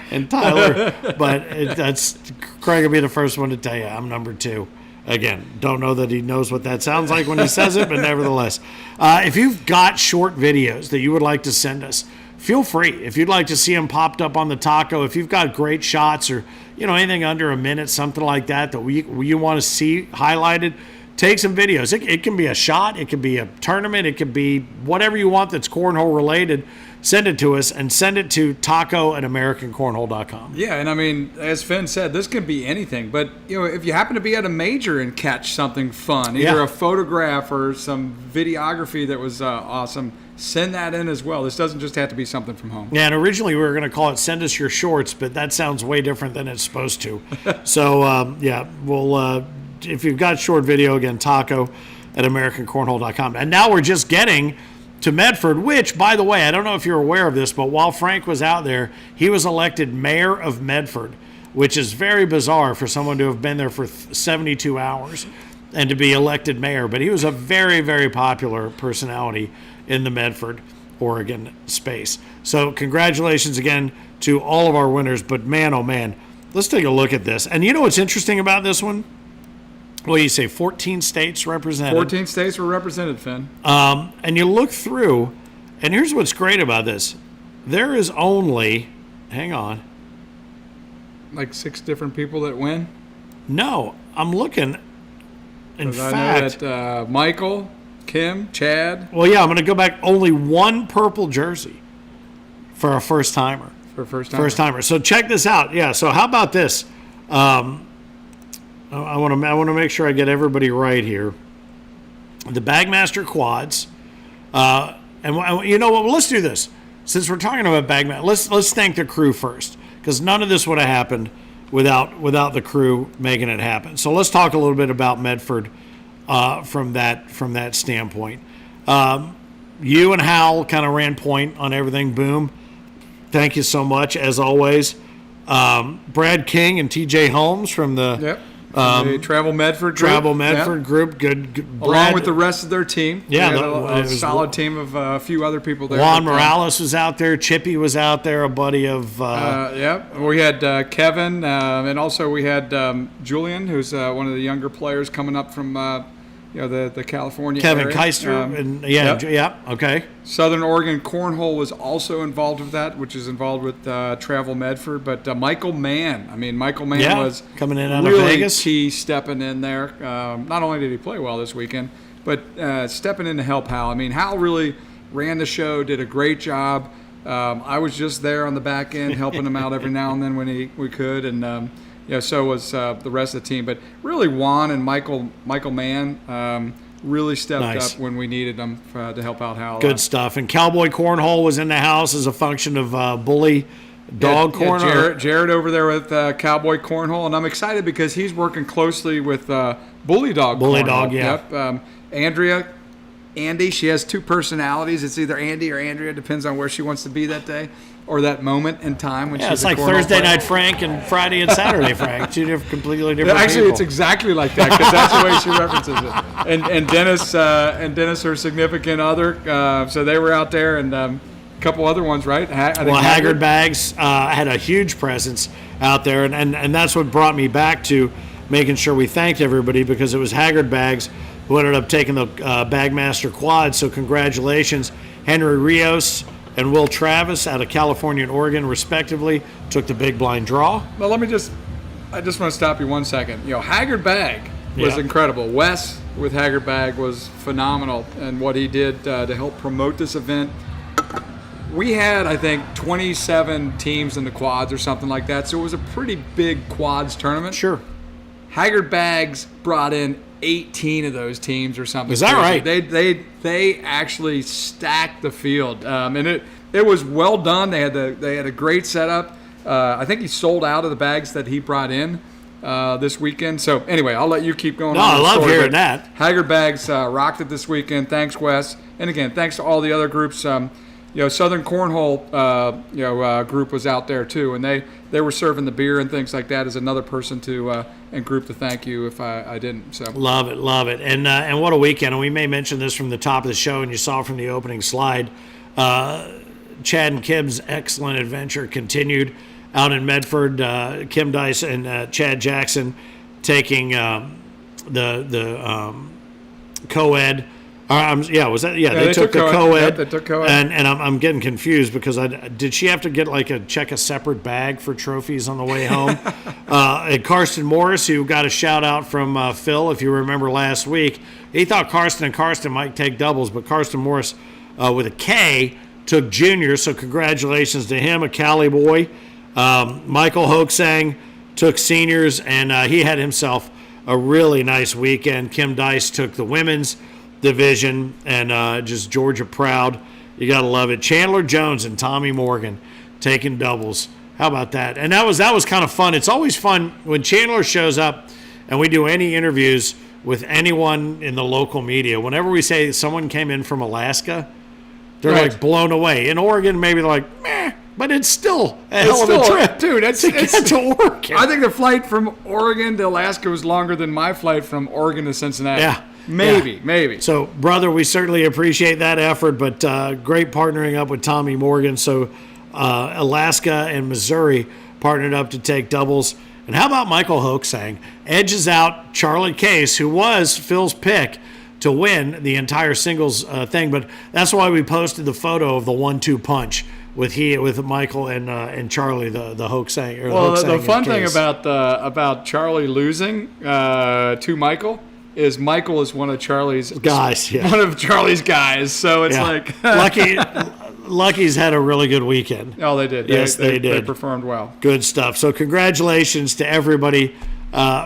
But that's Craig will be the first one to tell you I'm number 2. Again, don't know that he knows what that sounds like when he says it, but nevertheless. If you've got short videos that you would like to send us, feel free. If you'd like to see them popped up on the taco, if you've got great shots or anything under a minute, something like that you want to see highlighted, take some videos. It can be a shot, it can be a tournament, it could be whatever you want that's cornhole related. Send it to us and send it to taco@AmericanCornhole.com. Yeah, and I mean, as Finn said, this can be anything. But, if you happen to be at a major and catch something fun, either a photograph or some videography that was awesome, send that in as well. This doesn't just have to be something from home. Yeah, and originally we were going to call it Send Us Your Shorts, but that sounds way different than it's supposed to. So, we'll, if you've got short video, again, taco@AmericanCornhole.com. And now we're just getting to Medford, which, by the way, I don't know if you're aware of this, but while Frank was out there, he was elected mayor of Medford, which is very bizarre for someone to have been there for 72 hours and to be elected mayor. But he was a very, very popular personality in the Medford, Oregon space. So congratulations again to all of our winners. But man, oh man, let's take a look at this. And you know what's interesting about this one? Well, you say 14 states represented. 14 states were represented, Finn. And you look through, and here's what's great about this. There is only, hang on. Like 6 different people that win? No, I'm looking. In fact. I know that Michael, Kim, Chad. Well, yeah, I'm going to go back. Only one purple jersey for a first-timer. For a first-timer. First-timer. So check this out. Yeah, so how about this? I want to make sure I get everybody right here. The Bagmaster quads, and you know what? Well, let's do this. Since we're talking about Bagmaster, let's thank the crew first, because none of this would have happened without the crew making it happen. So let's talk a little bit about Medford from that standpoint. You and Hal kind of ran point on everything. Boom. Thank you so much, as always. Brad King and TJ Holmes from the the Travel Medford group. Good. Brad, along with the rest of their team. Yeah, a solid team of a few other people there. Juan Morales was out there. Chippy was out there, a buddy of... we had Kevin, and also we had Julian, who's one of the younger players coming up from the California Kevin area. Keister. Okay. Southern Oregon Cornhole was also involved with that, which is involved with Travel Medford. But Michael Mann, was coming in out really of Vegas. Key stepping in there. Not only did he play well this weekend, but stepping in to help Hal. I mean, Hal really ran the show, did a great job. I was just there on the back end helping him out every now and then when we could, and so was the rest of the team. But really, Juan and Michael Mann really stepped up when we needed them to help out Hal. Good stuff. And Cowboy Cornhole was in the house as a function of Bully Dog Cornhole. Jared over there with Cowboy Cornhole, and I'm excited because he's working closely with Bully Dog. Bully Cornhole. Dog, yeah. Yep. Andy, she has 2 personalities. It's either Andy or Andrea, depends on where she wants to be that day or that moment in time. When she's it's like Thursday night Frank and Friday and Saturday Frank. 2 completely different Actually, people. it's exactly like that because that's the way she references it. And Dennis, her significant other, so they were out there, and a couple other ones, right? Haggard Bags had a huge presence out there, and that's what brought me back to making sure we thanked everybody, because it was Haggard Bags who ended up taking the Bagmaster quad. So congratulations, Henry Rios and Will Travis out of California and Oregon, respectively, took the big blind draw. Well, I just want to stop you 1 second. Haggard Bag was incredible. Wes with Haggard Bag was phenomenal, and what he did to help promote this event. We had, I think, 27 teams in the quads or something like that, so it was a pretty big quads tournament. Sure. Haggard Bags brought in 18 of those teams or something. Is that right? They actually stacked the field, and it was well done. They had a great setup. I think he sold out of the bags that he brought in this weekend. So anyway, I'll let you keep going. No, on I the love story, hearing but that. Haggard Bags rocked it this weekend. Thanks, Wes. And again, thanks to all the other groups. Southern Cornhole, group was out there too, and they were serving the beer and things like that as another person to and group to thank you if I didn't. So love it, and what a weekend! And we may mention this from the top of the show, and you saw from the opening slide. Chad and Kim's excellent adventure continued out in Medford. Kim Dice and Chad Jackson taking the co-ed. Was that? Yeah, they took the co-ed. Yep, they took co-ed. And I'm getting confused because did she have to get check a separate bag for trophies on the way home? And Karsten Morris, who got a shout out from Phil, if you remember last week, he thought Karsten might take doubles, but Karsten Morris with a K took junior. So congratulations to him, a Cali boy. Michael Hoaxang took seniors, and he had himself a really nice weekend. Kim Dice took the women's division, and just Georgia proud. You got to love it. Chandler Jones and Tommy Morgan taking doubles. How about that? And that was kind of fun. It's always fun when Chandler shows up and we do any interviews with anyone in the local media. Whenever we say someone came in from Alaska, they're right. like blown away. In Oregon, maybe they're like, meh, but it's still a hell of a trip. Dude, to get to Oregon. I think the flight from Oregon to Alaska was longer than my flight from Oregon to Cincinnati. Yeah. Maybe. So, brother, we certainly appreciate that effort, but great partnering up with Tommy Morgan. So, Alaska and Missouri partnered up to take doubles. And how about Michael Hoaxang? Edges out Charlie Case, who was Phil's pick to win the entire singles thing. But that's why we posted the photo of the 1-2 punch with Michael and Charlie, the Hoaxang. Well, the fun thing about Charlie losing to Michael is Michael is one of Charlie's guys. Yeah. One of Charlie's guys. So it's like Lucky's had a really good weekend. Oh, they did. Yes, they did. They performed well. Good stuff. So congratulations to everybody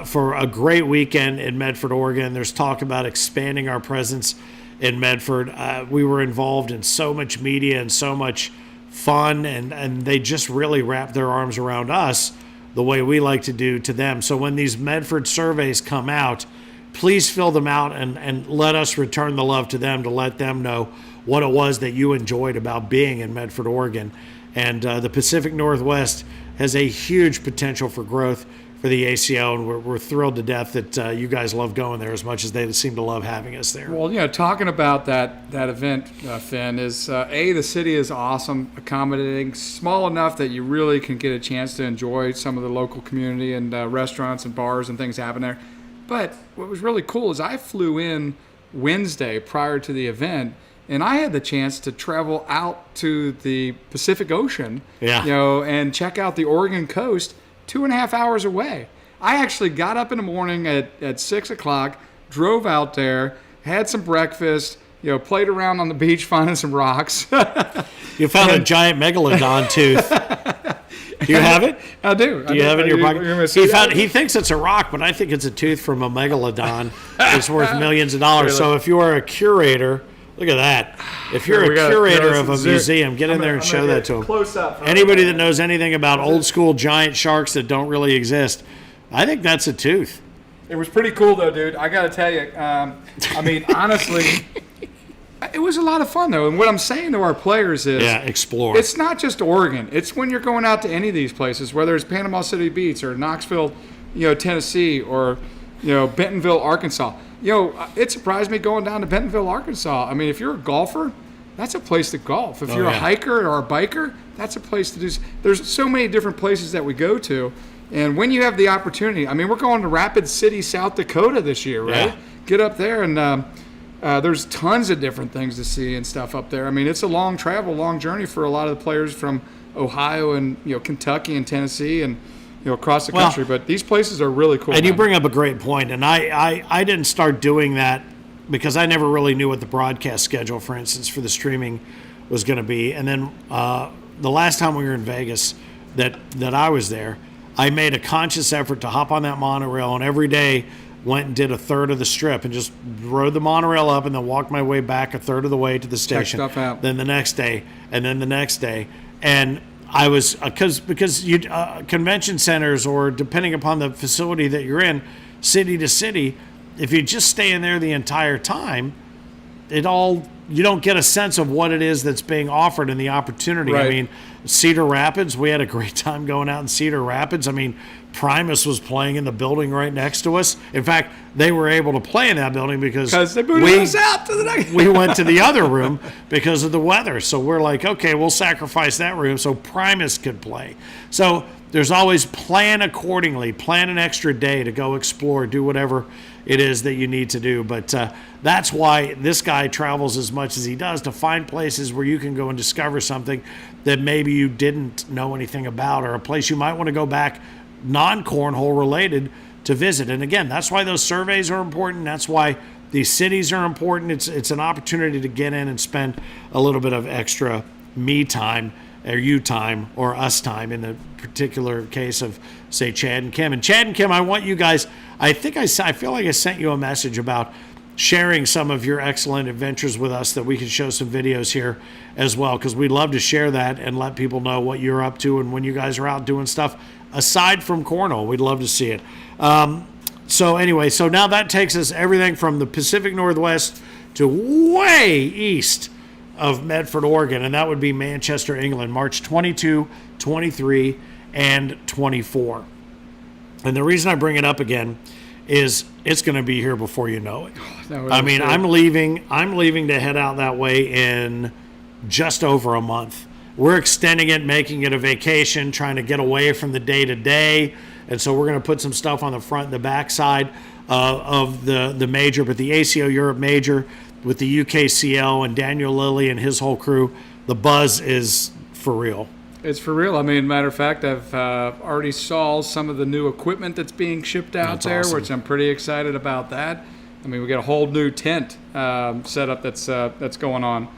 for a great weekend in Medford, Oregon. There's talk about expanding our presence in Medford. We were involved in so much media and so much fun, and they just really wrapped their arms around us the way we like to do to them. So when these Medford surveys come out, please fill them out and let us return the love to them to let them know what it was that you enjoyed about being in Medford, Oregon. And the Pacific Northwest has a huge potential for growth for the ACO, and we're thrilled to death that you guys love going there as much as they seem to love having us there. Well, talking about that event, Finn, is the city is awesome, accommodating, small enough that you really can get a chance to enjoy some of the local community and restaurants and bars and things happen there. But what was really cool is I flew in Wednesday prior to the event, and I had the chance to travel out to the Pacific Ocean, and check out the Oregon coast 2.5 hours away. I actually got up in the morning at 6 o'clock, drove out there, had some breakfast, played around on the beach finding some rocks. You found a giant megalodon tooth. Do you have it? I do. Do you have it in your pocket? He thinks it's a rock, but I think it's a tooth from a megalodon. It's worth millions of dollars. So if you are a curator, look at that. If you're a curator of a museum, get in there and show that to them. Close up. Anybody that knows anything about old school giant sharks that don't really exist, I think that's a tooth. It was pretty cool, though, dude. I got to tell you. Honestly, it was a lot of fun, though. And what I'm saying to our players is, explore. It's not just Oregon. It's when you're going out to any of these places, whether it's Panama City Beach or Knoxville, Tennessee, or Bentonville, Arkansas. It surprised me going down to Bentonville, Arkansas. I mean, if you're a golfer, that's a place to golf. If you're a hiker or a biker, that's a place to do. There's so many different places that we go to. And when you have the opportunity, I mean, we're going to Rapid City, South Dakota this year, right? Yeah. Get up there, and there's tons of different things to see and stuff up there. I mean, it's a long journey for a lot of the players from Ohio and Kentucky and Tennessee and across the country. But these places are really cool. And you bring up a great point. And I didn't start doing that because I never really knew what the broadcast schedule, for instance, for the streaming was going to be. And then the last time we were in Vegas that I was there, I made a conscious effort to hop on that monorail and every day went and did a third of the strip and just rode the monorail up and then walked my way back a third of the way to the station. Check stuff out. Then the next day, and then the next day. And I was, because you convention centers, or depending upon the facility that you're in, city to city, if you just stay in there the entire time, you don't get a sense of what it is that's being offered and the opportunity. Right. I mean, Cedar Rapids, we had a great time going out in Cedar Rapids. I mean, Primus was playing in the building right next to us. In fact, they were able to play in that building because they booted us out to the next. we went to the other room because of the weather. So we're like, okay, we'll sacrifice that room so Primus could play. So there's always plan accordingly, plan an extra day to go explore, do whatever it is that you need to do. But that's why this guy travels as much as he does, to find places where you can go and discover something that maybe you didn't know anything about, or a place you might want to go back non-cornhole related to visit. And again, that's why those surveys are important. That's why these cities are important. It's an opportunity to get in and spend a little bit of extra me time, or you time, or us time, in the particular case of, say, Chad and Kim. And Chad and Kim, I want you guys, I feel like I sent you a message about sharing some of your excellent adventures with us, that we can show some videos here as well, because we'd love to share that and let people know what you're up to and when you guys are out doing stuff aside from cornhole. We'd love to see it. So anyway, so now that takes us everything from the Pacific Northwest to way east of Medford, Oregon, and that would be Manchester, England, March 22, 23, and 24. And the reason I bring it up again is it's going to be here before you know it. I mean, I'm leaving to head out that way in just over a month. We're extending it, making it a vacation, trying to get away from the day-to-day. And so we're going to put some stuff on the front and the back side of the major, but the ACO Europe major with the UKCL and Daniel Lilly and his whole crew, the buzz is for real. It's for real. I mean, matter of fact, I've already saw some of the new equipment that's being shipped out That's there, awesome. which I'm pretty excited about that. I mean, we got a whole new tent set up that's going on.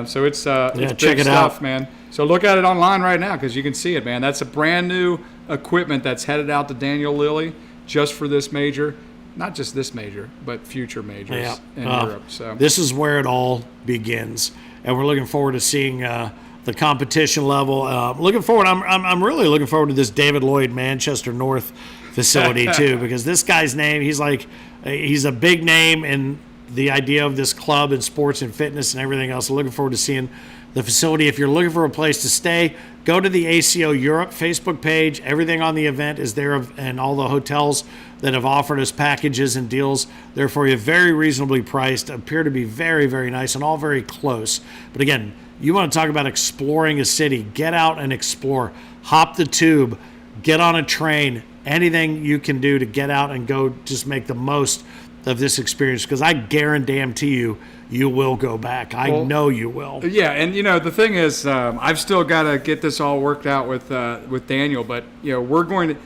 So it's big check it stuff, out. man. So look at it online right now because you can see it, man. That's a brand new equipment that's headed out to Daniel Lilly just for this major. Not just this major, but future majors in Europe. So this is where it all begins, and we're looking forward to seeing the competition level. Looking forward. I'm really looking forward to this David Lloyd Manchester North facility too, because this guy's name, he's a big name in the idea of this club and sports and fitness and everything else. I'm looking forward to seeing the facility. If you're looking for a place to stay, go to the ACO Europe Facebook page. Everything on the event is there, and all the hotels that have offered us packages and deals there for you, very reasonably priced, appear to be very, very nice and all very close. But again, you want to talk about exploring a city, get out and explore. Hop the tube, get on a train, anything you can do to get out and go just make the most of this experience, because I guarantee you will go back. I know you will. Yeah, and the thing is, I've still got to get this all worked out with Daniel, but we're going to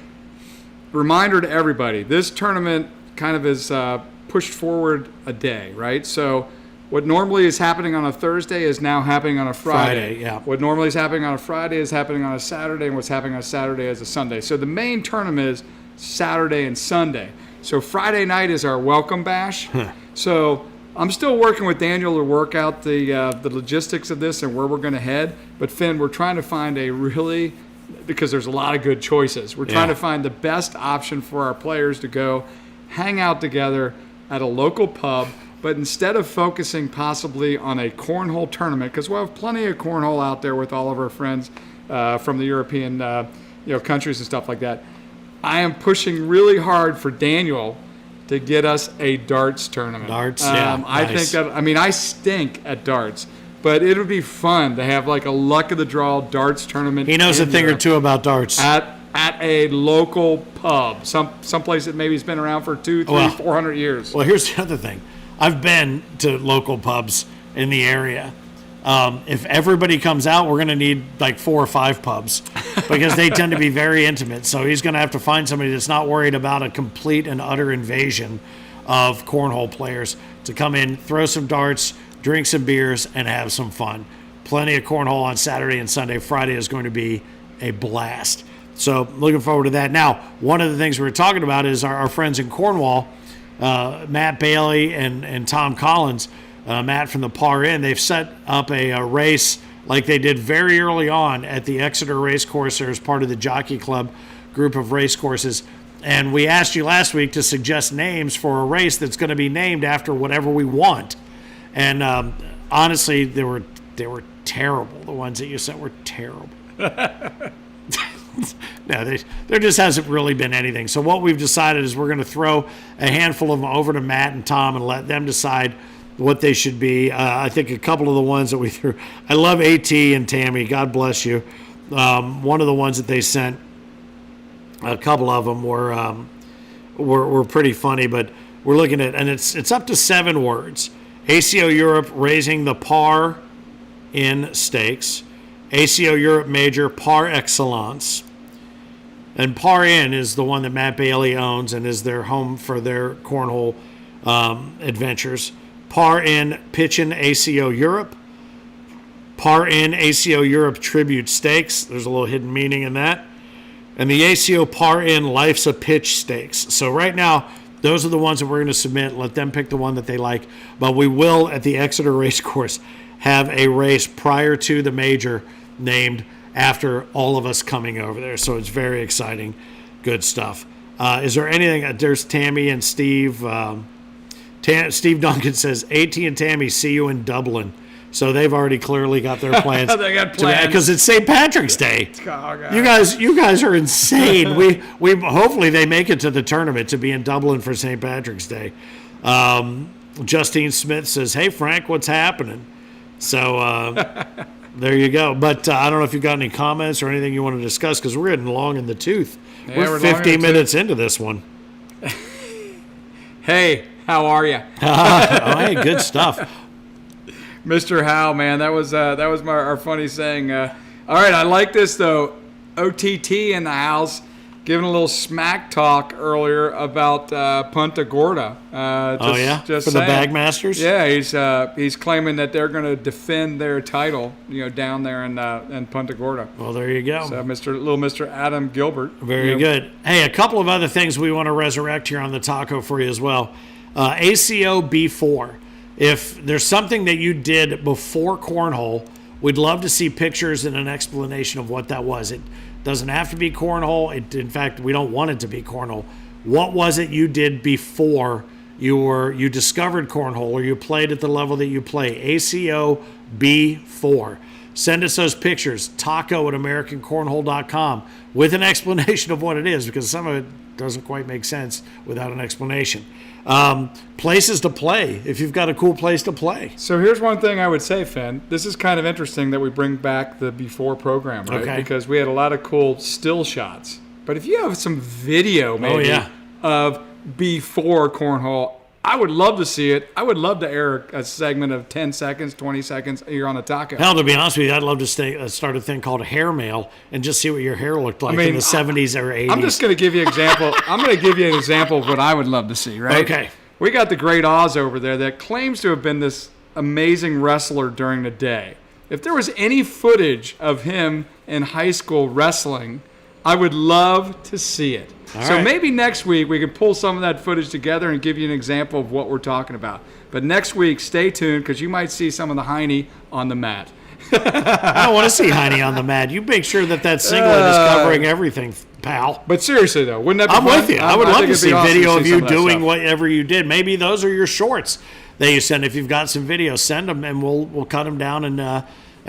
reminder to everybody, this tournament kind of is pushed forward a day, right? So what normally is happening on a Thursday is now happening on a Friday. Yeah. What normally is happening on a Friday is happening on a Saturday, and what's happening on a Saturday is a Sunday. So the main tournament is Saturday and Sunday. So Friday night is our welcome bash. So I'm still working with Daniel to work out the logistics of this and where we're going to head. But Finn, we're trying to find because there's a lot of good choices. We're trying to find the best option for our players to go hang out together at a local pub. But instead of focusing possibly on a cornhole tournament, because we'll have plenty of cornhole out there with all of our friends from the European countries and stuff like that, I am pushing really hard for Daniel to get us a darts tournament. Darts, I think that, I stink at darts, but it would be fun to have like a luck of the draw darts tournament. He knows a thing or two about darts. At a local pub, someplace that maybe has been around for 200, 300, 400 years. Well, here's the other thing. I've been to local pubs in the area. If everybody comes out, we're going to need like 4 or 5 pubs because they tend to be very intimate. So he's going to have to find somebody that's not worried about a complete and utter invasion of cornhole players to come in, throw some darts, drink some beers, and have some fun. Plenty of cornhole on Saturday and Sunday. Friday is going to be a blast. So looking forward to that. Now, one of the things we were talking about is our friends in Cornwall Matt Bailey and Tom Collins, Matt from the Par Inn, they've set up a race like they did very early on at the Exeter Race Course. There's part of the Jockey Club group of race courses. And we asked you last week to suggest names for a race that's going to be named after whatever we want. And honestly, they were terrible. The ones that you sent were terrible. No, there just hasn't really been anything. So what we've decided is we're going to throw a handful of them over to Matt and Tom and let them decide what they should be. I think a couple of the ones that we threw, I love AT and Tammy. God bless you. One of the ones that they sent, a couple of them were pretty funny, but we're looking at, and it's up to 7 words. ACO Europe raising the par in stakes. ACO Europe Major par excellence. And Par Inn is the one that Matt Bailey owns and is their home for their cornhole adventures. Par Inn Pitchin' ACO Europe. Par Inn ACO Europe Tribute Stakes. There's a little hidden meaning in that. And the ACO Par Inn Life's a Pitch Stakes. So right now, those are the ones that we're going to submit. Let them pick the one that they like. But we will, at the Exeter Race Course, have a race prior to the major named after all of us coming over there. So it's very exciting. Good stuff. Is there anything? There's Tammy and Steve. Steve Duncan says, AT and Tammy, see you in Dublin. So they've already clearly got their plans. They got plans. Because it's St. Patrick's Day. Oh, God. You guys are insane. we hopefully they make it to the tournament to be in Dublin for St. Patrick's Day. Justine Smith says, hey, Frank, what's happening? So there you go. But I don't know if you've got any comments or anything you want to discuss because we're getting long in the tooth. Yeah, we're 50 minutes into this one. Hey, how are you? Hey, good stuff. Mr. Howe, man, that was our funny saying. All right, I like this though. OTT in the house, giving a little smack talk earlier about Punta Gorda. Just for saying. The Bagmasters. Yeah, he's claiming that they're going to defend their title, down there in Punta Gorda. Well, there you go. So Mr. Adam Gilbert. Very good. Hey, a couple of other things we want to resurrect here on the taco for you as well. ACO B4. If there's something that you did before cornhole, we'd love to see pictures and an explanation of what that was. It doesn't have to be cornhole. In fact, we don't want it to be cornhole. What was it you did before you discovered cornhole or you played at the level that you play? ACO B4. Send us those pictures, taco@AmericanCornhole.com, with an explanation of what it is, because some of it doesn't quite make sense without an explanation. Places to play, if you've got a cool place to play. So here's one thing I would say, Finn. This is kind of interesting that we bring back the before program, right? Okay. Because we had a lot of cool still shots. But if you have some video maybe of before cornhole, I would love to see it. I would love to air a segment of 10 seconds, 20 seconds here on the taco. Hell, to be honest with you, I'd love to start a thing called Hair Mail and just see what your hair looked like in the 70s or 80s. I'm just going to give you an example. I'm going to give you an example of what I would love to see, right? Okay. We got the great Oz over there that claims to have been this amazing wrestler during the day. If there was any footage of him in high school wrestling, I would love to see it. So maybe next week we could pull some of that footage together and give you an example of what we're talking about. But next week, stay tuned because you might see some of the Heine on the mat. I don't want to see Heine on the mat. You make sure that singlet is covering everything, pal. But seriously, though, wouldn't that be I'm fun? with you. I would love to see awesome video to of see you some of that doing stuff. whatever you did. Maybe those are your shorts that you send. If you've got some videos, send them, and we'll cut them down and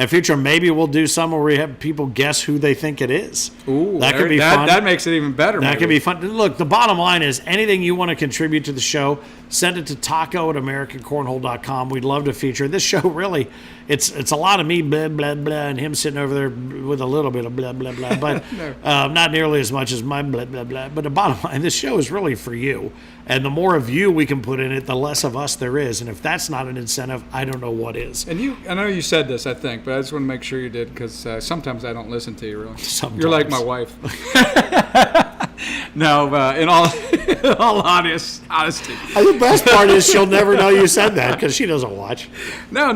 future. Maybe we'll do some where we have people guess who they think it is. Ooh, that could be fun. That makes it even better. That could be fun. Look, the bottom line is anything you want to contribute to the show, send it to taco@AmericanCornhole.com. We'd love to feature this show. Really, it's a lot of me blah blah blah and him sitting over there with a little bit of blah blah blah, but not nearly as much as my blah blah blah. But the bottom line, this show is really for you, and the more of you we can put in it, the less of us there is. And if that's not an incentive, I don't know what is. And I know you said this, I think, but I just want to make sure you did because sometimes I don't listen to you really. Sometimes. You're like my wife. No, in all honesty. The best part is she'll never know you said that because she doesn't watch. No.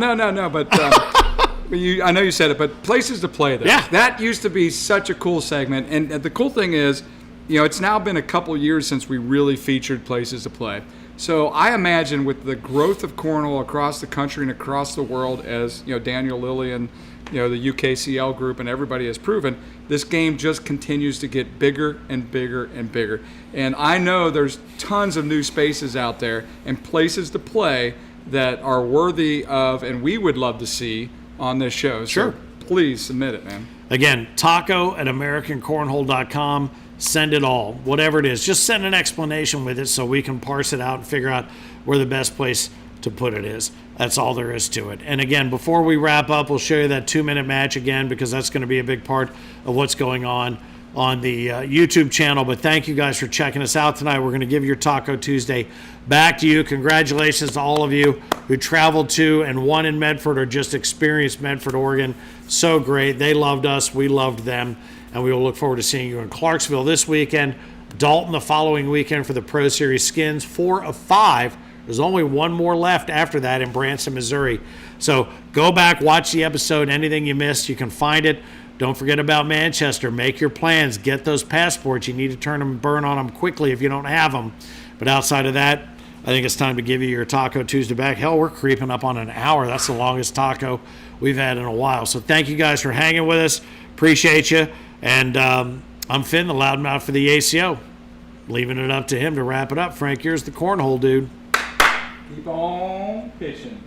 But I know you said it. But places to play there. Yeah. That used to be such a cool segment. And the cool thing is, it's now been a couple years since we really featured places to play. So I imagine with the growth of cornhole across the country and across the world, as Daniel Lillian, the UKCL group and everybody has proven, this game just continues to get bigger and bigger and bigger. And I know there's tons of new spaces out there and places to play that are worthy of, and we would love to see on this show. Sure. So please submit it, man. Again, taco@americancornhole.com. Send it all, whatever it is. Just send an explanation with it so we can parse it out and figure out where the best place to put it is. That's all there is to it. And again, before we wrap up, we'll show you that 2-minute match again, because that's going to be a big part of what's going on the YouTube channel. But thank you guys for checking us out tonight. We're going to give your Taco Tuesday back to you. Congratulations to all of you who traveled to and won in Medford or just experienced Medford, Oregon. So great. They loved us. We loved them. And we will look forward to seeing you in Clarksville this weekend, Dalton the following weekend for the Pro Series skins, 4 of 5. There's only one more left after that in Branson, Missouri. So go back, watch the episode. Anything you missed, you can find it. Don't forget about Manchester. Make your plans. Get those passports. You need to turn them and burn on them quickly if you don't have them. But outside of that, I think it's time to give you your Taco Tuesday back. Hell, we're creeping up on an hour. That's the longest taco we've had in a while. So thank you guys for hanging with us. Appreciate you. And I'm Finn, the loudmouth for the ACO. Leaving it up to him to wrap it up. Frank, here's the Cornhole Dude. Keep on pitching.